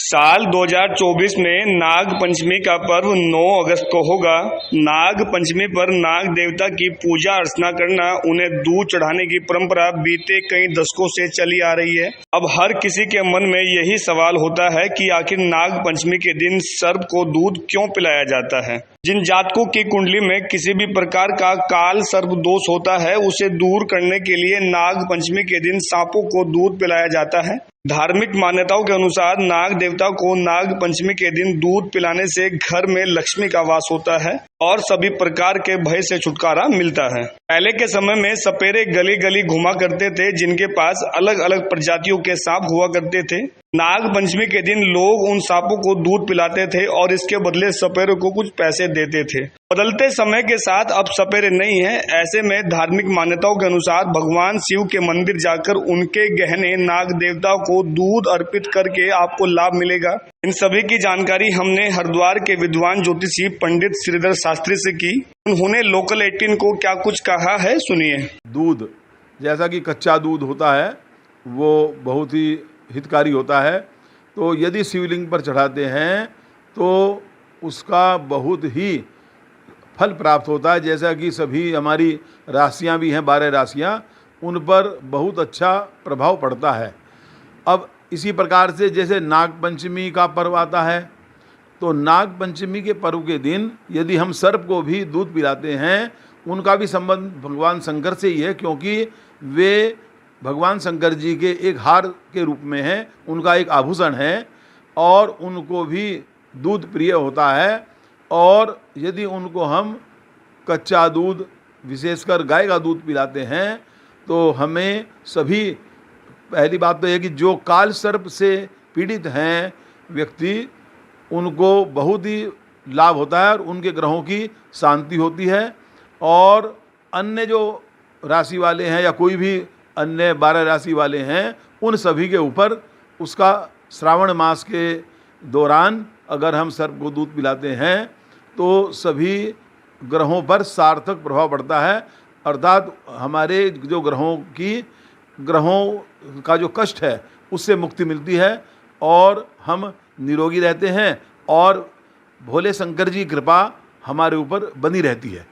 साल 2024 में नाग पंचमी का पर्व 9 अगस्त को होगा। नाग पंचमी पर नाग देवता की पूजा अर्चना करना, उन्हें दूध चढ़ाने की परंपरा बीते कई दशकों से चली आ रही है। अब हर किसी के मन में यही सवाल होता है कि आखिर नाग पंचमी के दिन सर्प को दूध क्यों पिलाया जाता है। जिन जातकों की कुंडली में किसी भी प्रकार का काल सर्प दोष होता है, उसे दूर करने के लिए नाग पंचमी के दिन सांपों को दूध पिलाया जाता है। धार्मिक मान्यताओं के अनुसार नाग देवता को नाग पंचमी के दिन दूध पिलाने से घर में लक्ष्मी का वास होता है और सभी प्रकार के भय से छुटकारा मिलता है। पहले के समय में सपेरे गली गली घुमा करते थे, जिनके पास अलग अलग प्रजातियों के सांप हुआ करते थे। नाग पंचमी के दिन लोग उन सांपों को दूध पिलाते थे और इसके बदले सपेरे को कुछ पैसे देते थे। बदलते समय के साथ अब सपेरे नहीं है। ऐसे में धार्मिक मान्यताओं के अनुसार भगवान शिव के मंदिर जाकर उनके गहने नाग देवता को दूध अर्पित करके आपको लाभ मिलेगा। इन सभी की जानकारी हमने हरिद्वार के विद्वान ज्योतिषी पंडित श्रीधर शास्त्री से की। उन्होंने लोकल 18 को क्या कुछ कहा है, सुनिए। दूध, जैसा कि कच्चा दूध होता है, वो बहुत ही हितकारी होता है। तो यदि शिवलिंग पर चढ़ाते हैं तो उसका बहुत ही फल प्राप्त होता है। जैसा कि सभी हमारी राशियां भी हैं, 12 राशियां, उन पर बहुत अच्छा प्रभाव पड़ता है। अब इसी प्रकार से जैसे नाग पंचमी का पर्व आता है, तो नाग पंचमी के पर्व के दिन यदि हम सर्प को भी दूध पिलाते हैं, उनका भी संबंध भगवान शंकर से ही है, क्योंकि वे भगवान शंकर जी के एक हार के रूप में है, उनका एक आभूषण है और उनको भी दूध प्रिय होता है। और यदि उनको हम कच्चा दूध, विशेषकर गाय का दूध पिलाते हैं, तो हमें सभी, पहली बात तो यह कि जो काल सर्प से पीड़ित हैं व्यक्ति, उनको बहुत ही लाभ होता है और उनके ग्रहों की शांति होती है। और अन्य जो राशि वाले हैं या कोई भी अन्य 12 राशि वाले हैं, उन सभी के ऊपर उसका श्रावण मास के दौरान अगर हम सर्प को दूध पिलाते हैं तो सभी ग्रहों पर सार्थक प्रभाव पड़ता है। अर्थात हमारे जो ग्रहों का जो कष्ट है उससे मुक्ति मिलती है और हम निरोगी रहते हैं और भोले शंकर जी की कृपा हमारे ऊपर बनी रहती है।